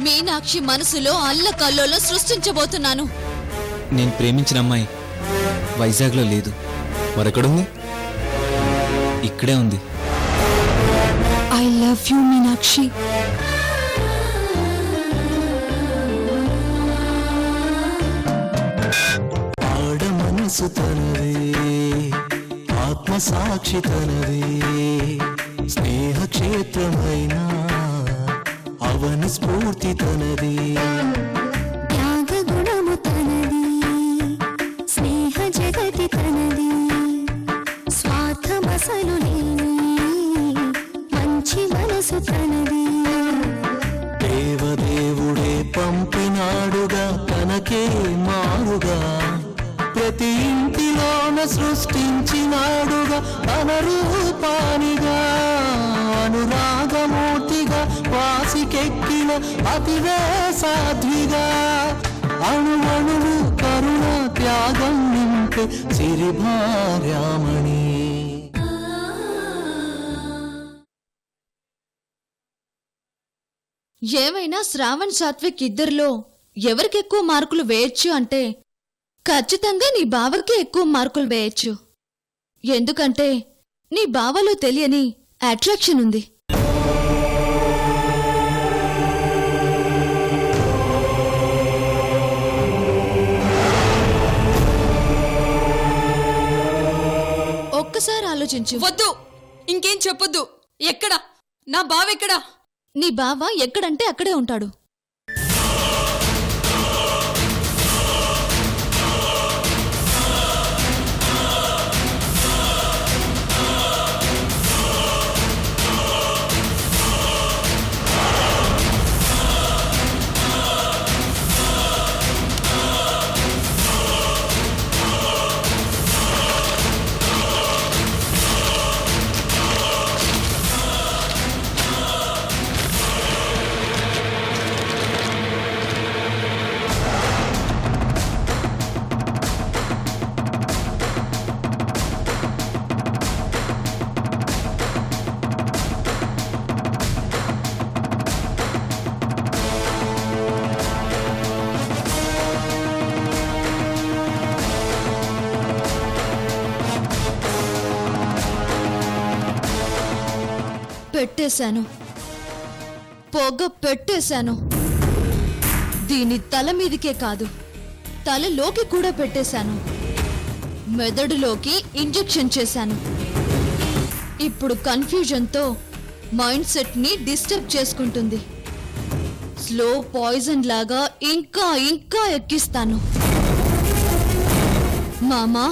మీనాక్షి మనసులో అల్లకల్లోలం సృష్టించబోతున్నాను. నేను ప్రేమించిన అమ్మాయి వైజాగ్లో లేదు. మరెక్కడుంది? ఇక్కడే ఉంది. I love you Meenakshi. ఆడ మనసు తనదే, ఆత్మసాక్షి తనదే, స్నేహ క్షేత్రమైన అవని స్ఫూర్తి తనది. త్యాగ గుణము తనది, స్నేహ జగతి తనది, స్వార్థమసలు లేని మంచి మనసు తనది. దేవదేవుడే పంపినాడుగా తనకే మారుగా, ప్రతి ఇంటిలోన సృష్టించినాడుగా తన రూపానిగా. అనురాగమూర్తిగా వాసికెక్కిన అతివే సాధ్విగా, అణువణువు కరుణ త్యాగం నింపే సిరిభార్యామణి. ఏమైనా శ్రావణ్ సాత్విక్ ఇద్దరిలో ఎవరికెక్కువ మార్కులు వేయొచ్చు అంటే ఖచ్చితంగా నీ బావకే ఎక్కువ మార్కులు వేయొచ్చు. ఎందుకంటే నీ బావలో తెలియని అట్రాక్షన్ ఉంది. ఒక్కసారి ఆలోచించు. వద్దు, ఇంకేం చెప్పొద్దు. ఎక్కడా నా బావెక్కడా? నీ బావ ఎక్కడంటే అక్కడే ఉంటాడు. పెట్టేశాను, పొగ పెట్టేశాను. దీని తల మీదికే కాదు, తలలోకి కూడా పెట్టేశాను. మెదడులోకి ఇంజెక్షన్ చేశాను. ఇప్పుడు కన్ఫ్యూజన్తో మైండ్ సెట్ ని డిస్టర్బ్ చేసుకుంటుంది. స్లో పాయిజన్ లాగా ఇంకా ఇంకా ఎక్కిస్తాను. మామా,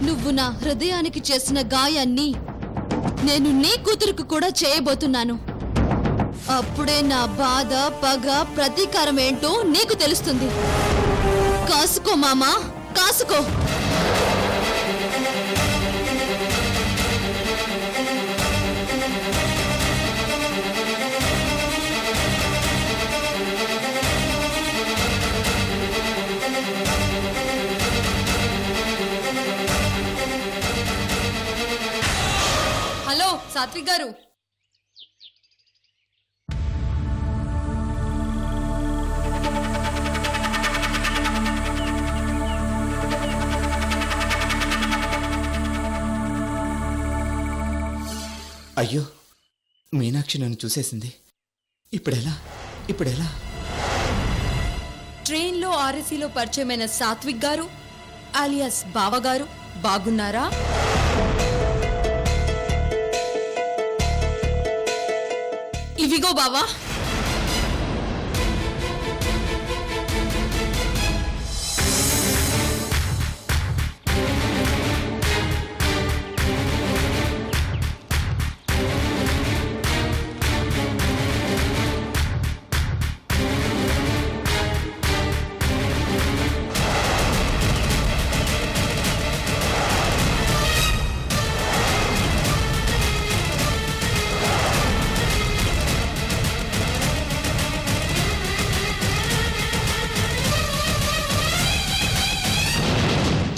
నువ్వు నా హృదయానికి చేసిన గాయాన్ని నేను నీ కూతురుకు కూడా చేయబోతున్నాను. అప్పుడే నా బాధ, పగ, ప్రతీకారం ఏంటో నీకు తెలుస్తుంది. కాసుకో మామా, కాసుకో. హలో సాత్విక్ గారు, అయ్యో, మీనాక్షి నన్ను చూసేసింది. ఇప్పుడెలా? ట్రైన్లో ఆర్ఎసీలో పరిచయమైన సాత్విక్ గారు ఆలియాస్ బావగారు బాగున్నారా? ఇవిగో బావా.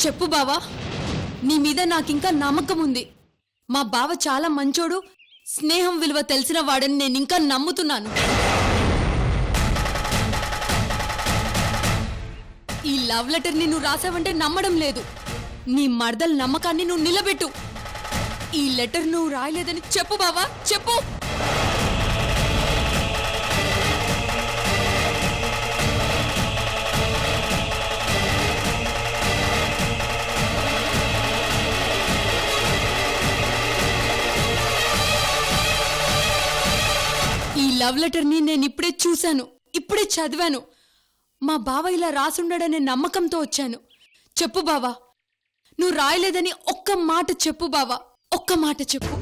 చెప్పు బావా, నీ మీద నాకింకా నమ్మకం ఉంది. మా బావ చాలా మంచోడు, స్నేహం విలువ తెలిసిన వాడని నేనింకా నమ్ముతున్నాను. ఈ లవ్ లెటర్ ని నువ్వు రాసావంటే నమ్మడం లేదు. నీ మర్దల నమ్మకాన్ని నువ్వు నిలబెట్టు. ఈ లెటర్ నువ్వు రాయలేదని చెప్పు బావా, చెప్పు. ఈ లవ్ లెటర్ ని నేను ఇప్పుడే చూశాను, ఇప్పుడే చదివాను. మా బావ ఇలా రాసుండడనే నమ్మకంతో వచ్చాను. చెప్పు బావా, నువ్వు రాయలేదని ఒక్క మాట చెప్పు బావా, ఒక్క మాట చెప్పు.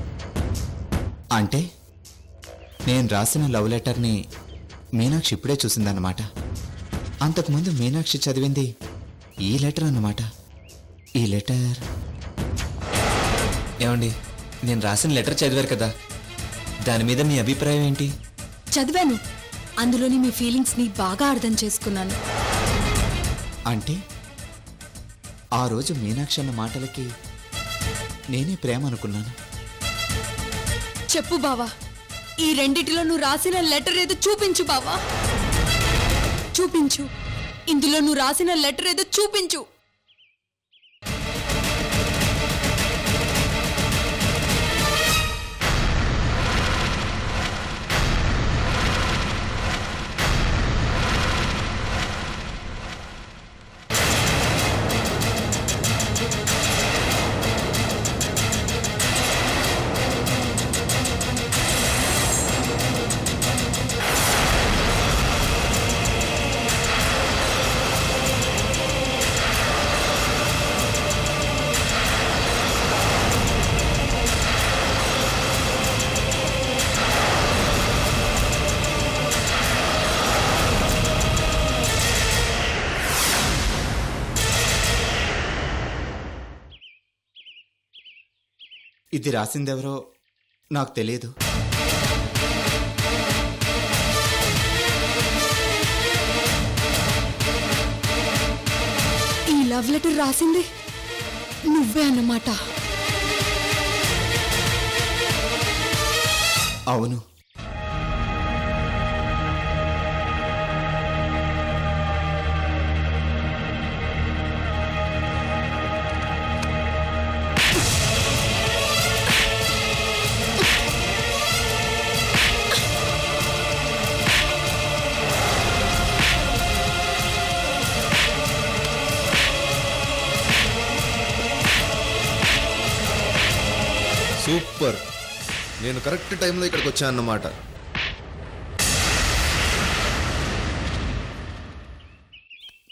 అంటే నేను రాసిన లవ్ లెటర్ని మీనాక్షి ఇప్పుడే చూసిందన్నమాట. అంతకుముందు మీనాక్షి చదివింది ఈ లెటర్ అన్నమాట. ఈ లెటర్ ఏమండి, నేను రాసిన లెటర్ చదివారు కదా, దాని మీద మీ అభిప్రాయం ఏంటి? చదివాను, అందులోని మీ ఫీలింగ్స్ ని బాగా అర్థం చేసుకున్నాను. అంటే ఆ రోజు మీనాక్షి అన్న మాటలకి నేనే ప్రేమ అనుకున్నాను. చెప్పు బావా, ఈ రెండిటిలో నువ్వు రాసిన లెటర్ ఏదో చూపించు బావా, చూపించు. ఇందులో నువ్వు రాసిన లెటర్ ఏదో చూపించు. ఇది రాసిందెవరో నాకు తెలియదు. ఈ లవ్ లెటర్ రాసింది నువ్వే అన్నమాట. అవును, సూపర్. నేను కరెక్ట్ టైంలో ఇక్కడికి వచ్చాను అన్నమాట.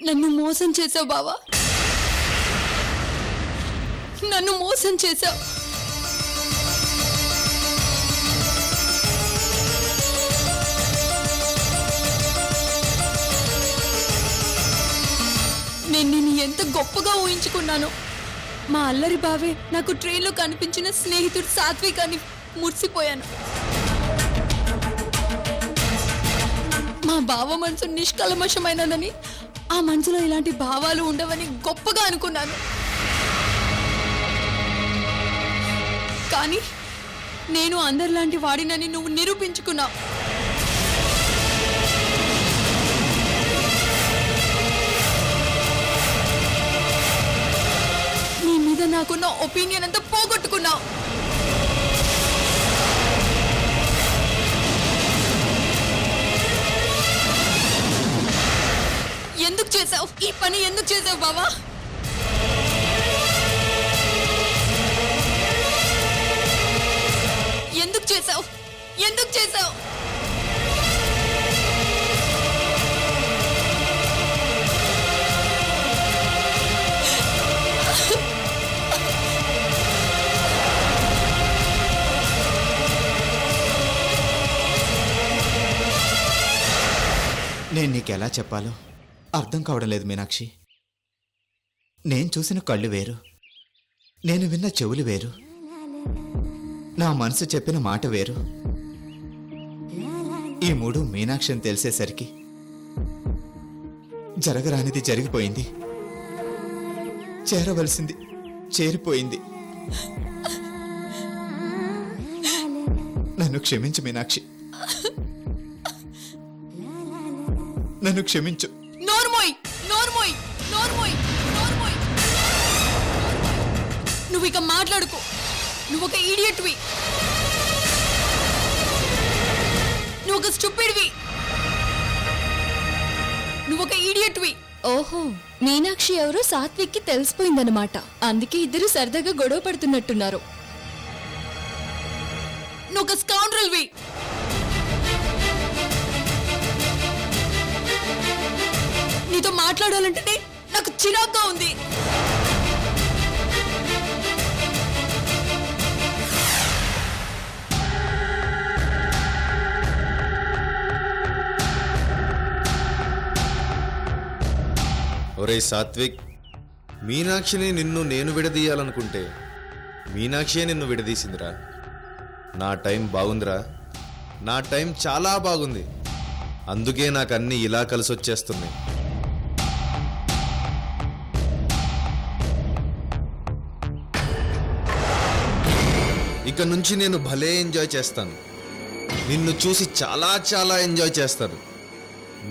నన్ను మోసం చేసావు బావా, నన్ను మోసం చేసావు. నేను నిన్ను ఎంత గొప్పగా ఊహించుకున్నాను. మా అల్లరి బావే నాకు ట్రైన్లో కనిపించిన స్నేహితుడు సాత్విక్ అని మురిసిపోయాను. మా బావ మనసు నిష్కల్మషమైనదని, ఆ మనసులో ఇలాంటి భావాలు ఉండవని గొప్పగా అనుకున్నాను. కానీ నేను అందరిలాంటి వాడినని నువ్వు నిరూపించుకున్నావు. నీ మీద నాకున్న ఒపీనియన్ అంతా పోగొట్టుకున్నావు. ఎందుకు చేసావు ఈ పని? ఎందుకు చేసావు బావా? ఎందుకు చేసావు? ఎందుకు చేసావు? నేను నీకెలా చెప్పాలో అర్థం కావడం లేదు మీనాక్షి. నేను చూసిన కళ్ళు వేరు, నేను విన్న చెవులు వేరు, నా మనసు చెప్పిన మాట వేరు. ఈ మూడు మీనాక్షి అని తెలిసేసరికి జరగరానిది జరిగిపోయింది, చేరవలసింది చేరిపోయింది. నన్ను క్షమించు మీనాక్షి, నన్ను క్షమించు. నోర్మోయ్, నోర్మోయ్. నోర్మోయ్ నోర్మోయ్ నువ్వు ఇక మాట్లాడుకో. నువ్వు ఒక ఈడియట్వి, నువ్వు ఒక స్టూపిడ్వి, నువ్వు ఒక ఈడియట్వి. ఓహో, మీనాక్షి ఎవరో సాత్విక్కి తెలిసిపోయిందనమాట. అందుకే ఇద్దరు సరదాగా గొడవ పడుతున్నట్టున్నారు. నువ్వు ఒక స్కౌండ్రల్వి. నీతో మాట్లాడాలంటేనే నాకు చిరాగ్గా ఉంది. ఒరే సాత్విక్, మీనాక్షిని నిన్ను నేను విడదీయాలనుకుంటే మీనాక్షియే నిన్ను విడదీసిందిరా. నా టైం బాగుందిరా, నా టైం చాలా బాగుంది. అందుకే నాకు అన్నీ ఇలా కలిసొచ్చేస్తున్నాయి. ఇక నుంచి నేను భలే ఎంజాయ్ చేస్తాను. నిన్ను చూసి చాలా చాలా ఎంజాయ్ చేస్తాను.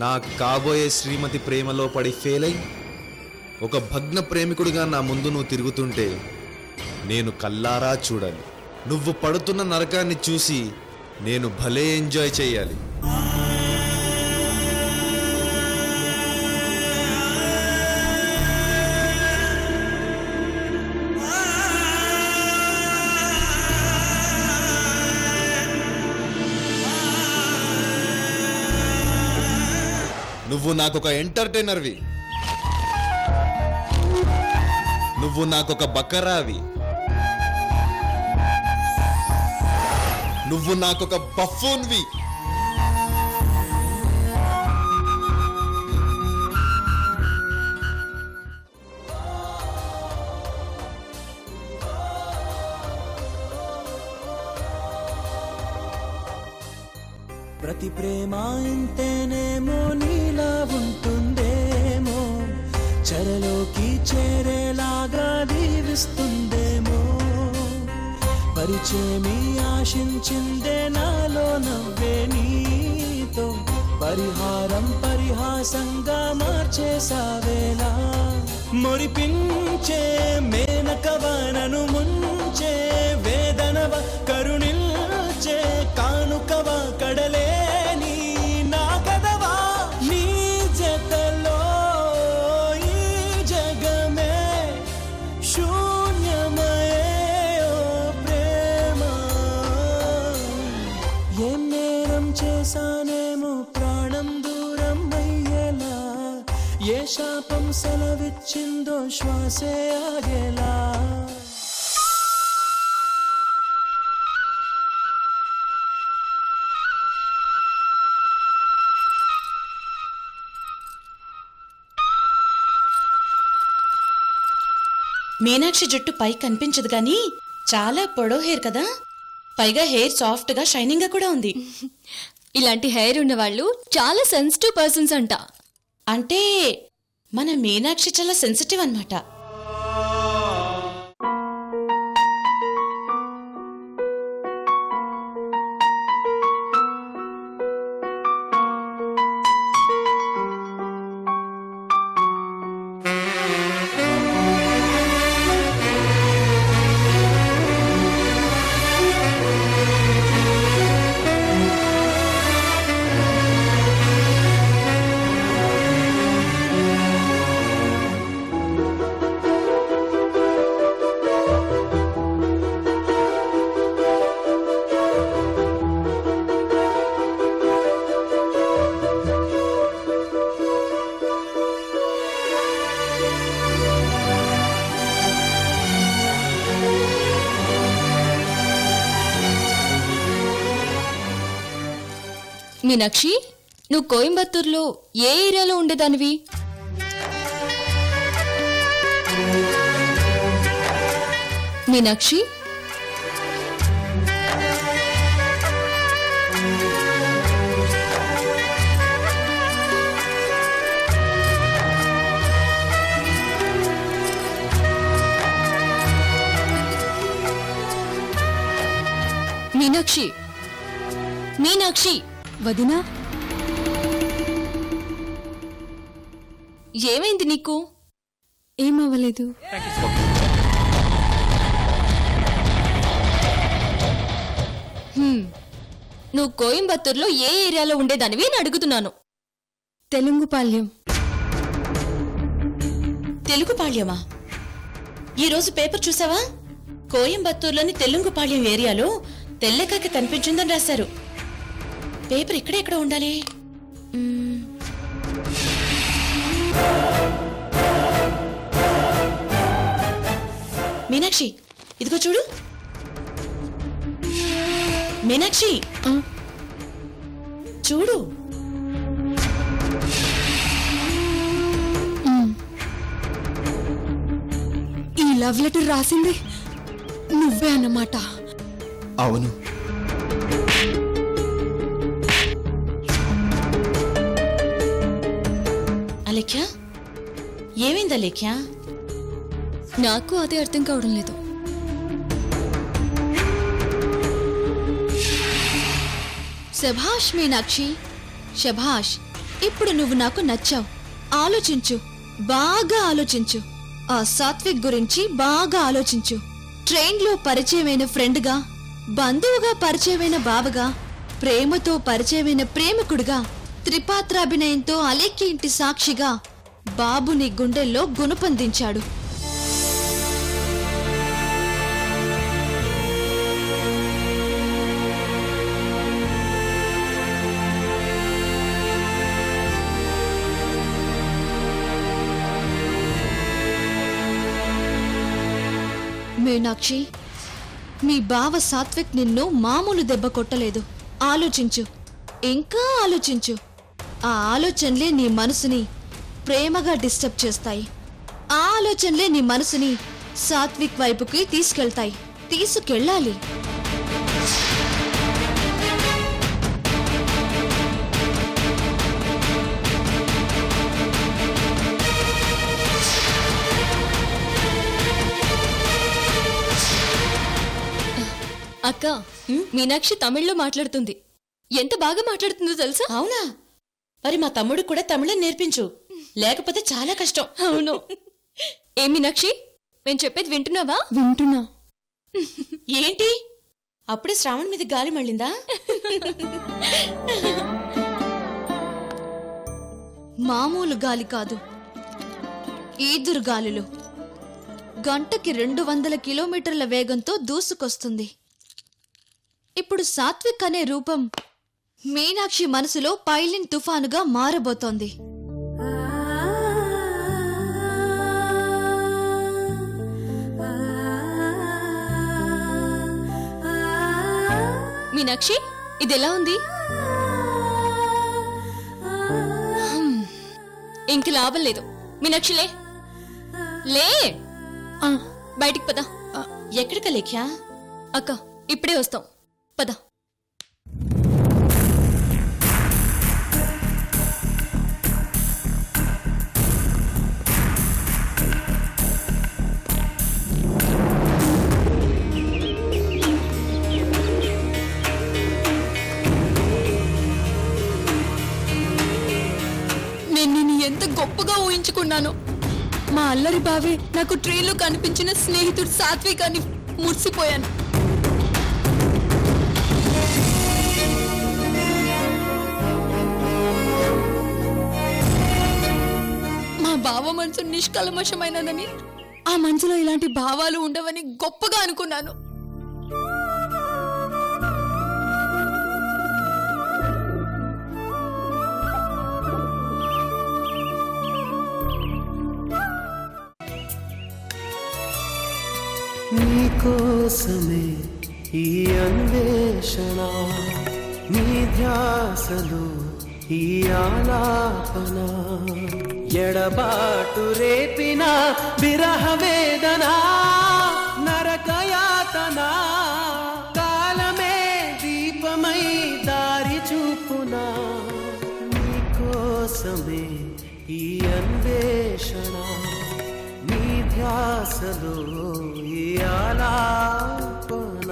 నా కాబోయే శ్రీమతి ప్రేమలో పడి ఫెయిల్ అయి ఒక భగ్న ప్రేమికుడిగా నా ముందు నువ్వు తిరుగుతుంటే నేను కల్లారా చూడాలి. నువ్వు పడుతున్న నరకాన్ని చూసి నేను భలే ఎంజాయ్ చేయాలి. నువ్వు నాకొక ఎంటర్టైనర్వి, నువ్వు నాకొక బకరావి, నువ్వు నాకొక బఫూన్వి. ప్రతి ప్రేమ ఇంతేనేమో, నీలా ఉంటుందేమో, చెరలోకి చేరేలాగా దీవిస్తుందేమో. పరిచయమి ఆశించిందే నాలో నవ్వే నీతో, పరిహారం పరిహాసంగా మార్చేసావేలా. మురిపించే మేనకవనను ముంచే వేదనవ కరుణిల్చే కానుకవ కడలేని నా కదవా. నీ జతలో ఈ జగమే శూన్యమయో ప్రేమ. ఏం నేరం చేశానేమో ప్రాణం దూరం అయ్యేలా, ఏ శాపం సెలవిచ్చిందో శ్వాసే ఆగేలా. మీనాక్షి జుట్టు పై కనిపించదు గాని చాలా పొడవు హెయిర్ కదా, పైగా హెయిర్ సాఫ్ట్ గా షైనింగ్ గా కూడా ఉంది. ఇలాంటి హెయిర్ ఉన్న వాళ్ళు చాలా సెన్సిటివ్ పర్సన్స్ అంట. అంటే మన మీనాక్షి చాలా సెన్సిటివ్ అన్నమాట. మీనాక్షి, నువ్వు కోయంబత్తూర్లో ఏ ఏరియాలో ఉండేదానివి? మీనాక్షి, మీనాక్షి, మీనాక్షి. వదినా, ఏమైంది నీకు? ఏమవ్వలేదు. నువ్వు కోయంబత్తూర్లో ఏ ఏరియాలో ఉండేదానివి అని అడుగుతున్నాను. తెలుగుపాళ్యం. తెలుగుపాళ్యమా? ఈరోజు పేపర్ చూసావా? కోయంబత్తూర్లోని తెలుగుపాళ్యం ఏరియాలో తెల్లకాకి కనిపించిందని రాశారు. పేపర్ ఇక్కడెక్కడ ఉండాలి? మీనాక్షి, ఇదిగో చూడు. మీనాక్షి, చూడు. ఈ లవ్ లెటర్ రాసింది నువ్వే అన్నమాట. అవును, అలేఖ్య, ఏమైంది అలేఖ్య? నాకు అదే అర్థం కావడం లేదు. శభాష్ మీనాక్షి, శభాష్. ఇప్పుడు నువ్వు నాకు నచ్చావు. ఆలోచించు, బాగా ఆలోచించు. ఆ సాత్విక్ గురించి బాగా ఆలోచించు. ట్రైన్లో పరిచయమైన ఫ్రెండ్గా, బంధువుగా పరిచయమైన బావగా, ప్రేమతో పరిచయమైన ప్రేమికుడిగా, త్రిపాత్రాభినయంతో అలేఖ్య ఇంటి సాక్షిగా బాబు నీ గుండెల్లో గుణపొందించాడు. మీనాక్షి, మీ బావ సాత్విక్ నిన్ను మామూలు దెబ్బ కొట్టలేదు. ఆలోచించు, ఇంకా ఆలోచించు. ఆ ఆలోచనలే నీ మనసుని ప్రేమగా డిస్టర్బ్ చేస్తాయి. ఆ ఆలోచనలే నీ మనసుని సాత్విక్ వైపుకి తీసుకెళ్తాయి. తీసుకెళ్ళాలి. అక్క, మీనాక్షి తమిళ్లో మాట్లాడుతుంది. ఎంత బాగా మాట్లాడుతుందో తెలుసా? అవునా? మరి మా తమ్ముడు కూడా తమిళం నేర్పించు, లేకపోతే చాలా కష్టం. అవును. ఏ మీనాక్షి, నేను చెప్పేది వింటున్నావా? వింటున్నా. ఏంటి అప్పుడే శ్రావణ్ మీద గాలి మళ్ళిందా? మామూలు గాలి కాదు, ఈదురు గాలులు. గంటకి 200 కిలోమీటర్ల వేగంతో దూసుకొస్తుంది. ఇప్పుడు సాత్విక్ అనే రూపం మీనాక్షి మనసులో పైలిన్ తుఫానుగా మారబోతోంది. మీనాక్షి, ఇదెలా ఉంది? ఇంక లాభం లేదు. మీనాక్షి, లే లే, బయటికి పద. ఎక్కడికి లేఖ్య? అక్క, ఇప్పుడే వస్తాం, పద. నేను నిన్ను ఎంత గొప్పగా ఊహించుకున్నాను. మా అల్లరి బావే నాకు ట్రైన్లో కనిపించిన స్నేహితుడు సాత్విక్ అని మురిసిపోయాను. మా బావ మనసు నిష్కల్మషమైనదని, ఆ మనసులో ఇలాంటి భావాలు ఉండవని గొప్పగా అనుకున్నాను. నీకోసమే ఈ అన్వేషణ, నీ ధ్యాసలో ఈ ఆలాపన, ఎడబాటు రేపిన విరహ వేదన, నరకయాతన, కాలమే దీపమై దారి చూపునా. నీకోసమే ఈ అన్వేషణ, నీ ధ్యాసలో ఈ ఆలాపన.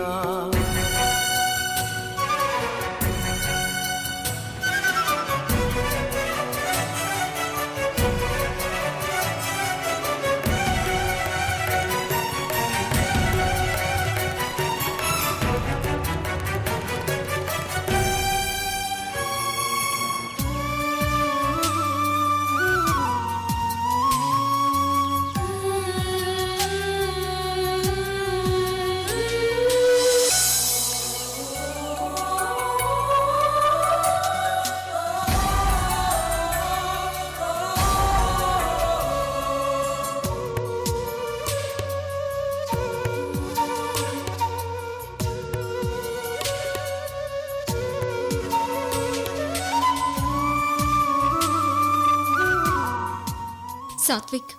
సాత్విక్,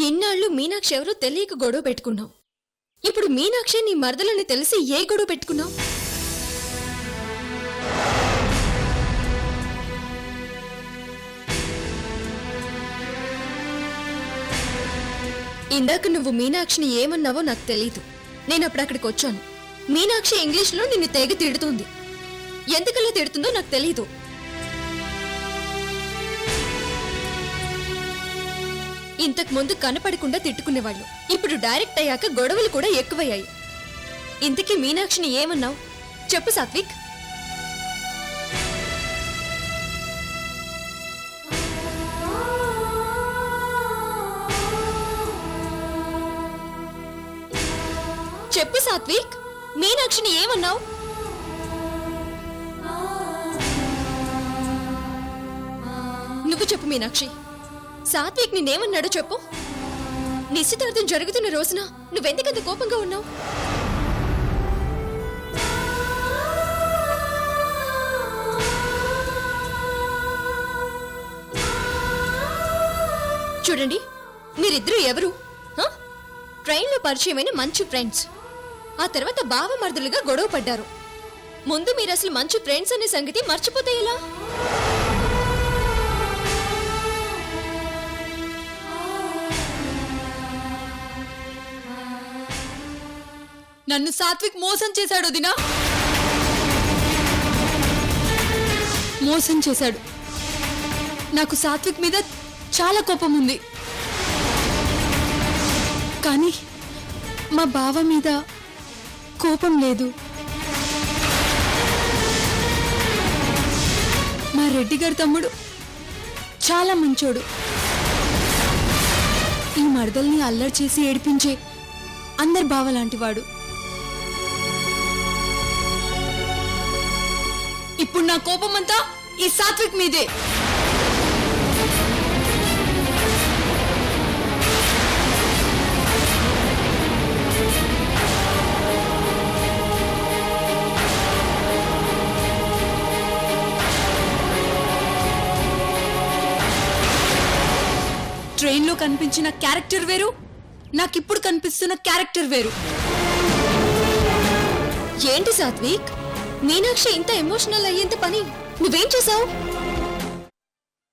ఎన్నాళ్ళు మీనాక్షి ఎవరో తెలియక గొడవ పెట్టుకున్నావు. ఇప్పుడు మీనాక్షి నీ మరదలని తెలిసి ఏ గొడవ పెట్టుకున్నావు? ఇందాక నువ్వు మీనాక్షిని ఏమన్నావో నాకు తెలీదు. నేను అప్పుడు అక్కడికి వచ్చాను. మీనాక్షి ఇంగ్లీష్లో నిన్ను తెగ తిడుతుంది. ఎందుకలా తిడుతుందో నాకు తెలీదు. ఇంతకు ముందు కనపడకుండా తిట్టుకునేవాళ్ళు, ఇప్పుడు డైరెక్ట్ అయ్యాక గొడవలు కూడా ఎక్కువయ్యాయి. ఇంతకీ మీనాక్షిని ఏమన్నావు చెప్పు సాత్విక్. చెప్పు సాత్విక్, మీనాక్షిని ఏమన్నావు? నువ్వు చెప్పు మీనాక్షి, సాత్విక్ నేనేమన్నాడో చెప్పు. నిశ్చితార్థం జరుగుతున్న రోజున నువ్వెందుకంత కోపంగా ఉన్నావు? చూడండి, మీరిద్దరూ ఎవరు? ట్రైన్లో పరిచయమైన మంచి ఫ్రెండ్స్. ఆ తర్వాత బావ మరదలుగా గొడవ పడ్డారు. ముందు మీరు అసలు మంచి ఫ్రెండ్స్ అనే సంగతి మర్చిపోతే ఎలా? నన్ను సాత్విక్ మోసం చేశాడు వదినా, మోసం చేశాడు. నాకు సాత్విక్ మీద చాలా కోపం ఉంది, కానీ మా బావ మీద కోపం లేదు. మా రెడ్డి గారి తమ్ముడు చాలా మంచోడు. ఈ మరదల్ని అల్లరి చేసి ఏడిపించే అందరి బావ లాంటివాడు. ఇప్పుడు నా కోపం అంతా ఈ సాత్విక్ మీదే. ట్రైన్లో కనిపించిన క్యారెక్టర్ వేరు, నాకిప్పుడు కనిపిస్తున్న క్యారెక్టర్ వేరు. ఏంటి సాత్విక్, మీనాక్షి ఇంత ఎమోషనల్ అయ్యేంత పని నువ్వేం చేసావు?